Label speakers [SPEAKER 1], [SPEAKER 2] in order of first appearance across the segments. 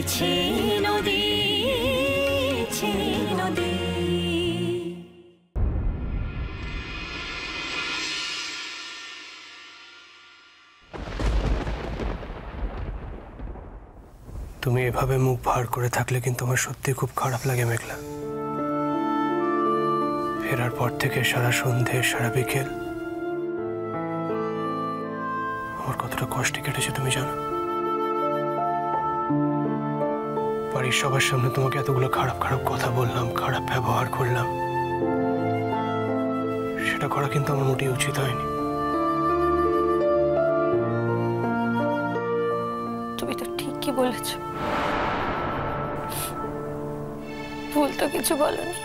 [SPEAKER 1] বইছে নদী, নদী।
[SPEAKER 2] তুমি এভাবে মুখ ভার করে থাকলে কিন্তু আমার সত্যি খুব খারাপ লাগে মেঘলা। ফেরার পর থেকে সারা সন্ধে সারা বিকেল আমার কতটা কষ্টে কেটেছে তুমি জানো। বাড়ির সবার সামনে তোমাকে এতগুলো খারাপ খারাপ কথা বললাম, খারাপ ব্যবহার করলাম, সেটা করা কিন্তু আমার মোটেই উচিত হয়নি।
[SPEAKER 3] তুমি তো ঠিকই বলেছ, ভুল তো কিছু বলনি।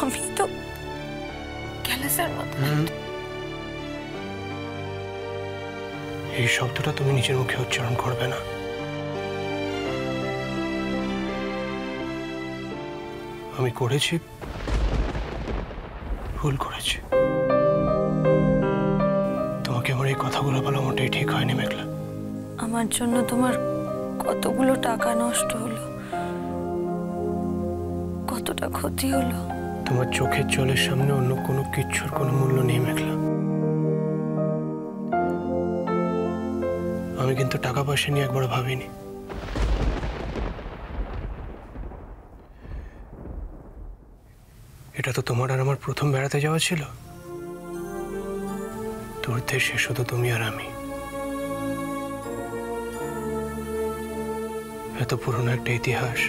[SPEAKER 3] আমি তো ক্যালাসের মতো।
[SPEAKER 2] এই শব্দটা তুমি নিজের মুখে উচ্চারণ করবে না। আমি করেছি, ভুল করেছি। তোমাকে আমার এই কথাগুলো বলা মোটেই ঠিক হয়নি মেঘলা।
[SPEAKER 3] আমার জন্য তোমার কতগুলো টাকা নষ্ট হলো, কতটা ক্ষতি হলো।
[SPEAKER 2] তোমার চোখের জলের সামনে অন্য কোনো কিচ্ছুর কোনো মূল্য নেই মেঘলা। আমি কিন্তু টাকা পয়সা নিয়ে একবার ভাবিনি। এটা তো তোমার আর আমার প্রথম বেড়াতে যাওয়া ছিল। দূর দেশে শুধু তুমি আর আমি। এত পুরনো একটা ইতিহাস।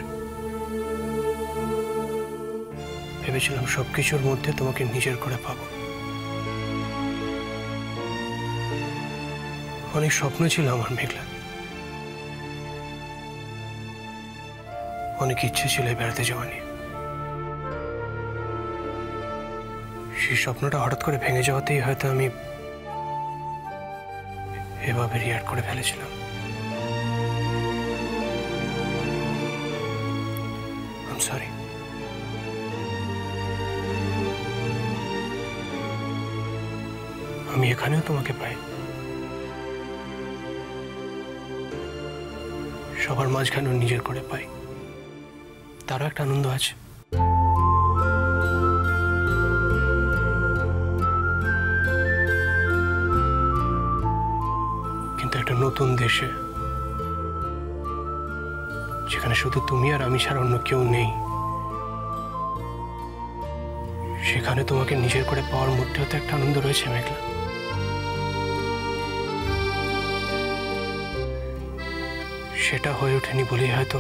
[SPEAKER 2] ভেবেছিলাম সবকিছুর মধ্যে তোমাকে নিজের করে পাবো। অনেক স্বপ্ন ছিল আমার মেঘলা, অনেক ইচ্ছে ছিল বেড়াতে যাওয়া নিয়ে। সেই স্বপ্নটা হঠাৎ করে ভেঙে যাওয়াতেই হয়তো আমি এভাবে রিয়াক্ট করে ফেলেছিলাম। I am sorry. আমি এখানেও তোমাকে পাই, সবার মাঝখানেও নিজের করে পাই, তারও একটা আনন্দ আছে। কিন্তু একটা নতুন দেশে, যেখানে শুধু তুমি আর আমি ছাড়া অন্য কেউ নেই, সেখানে তোমাকে নিজের করে পাওয়ার মধ্যেও তো একটা আনন্দ রয়েছে মেঘলা। সেটা হয়ে ওঠেনি বলেই হয়তো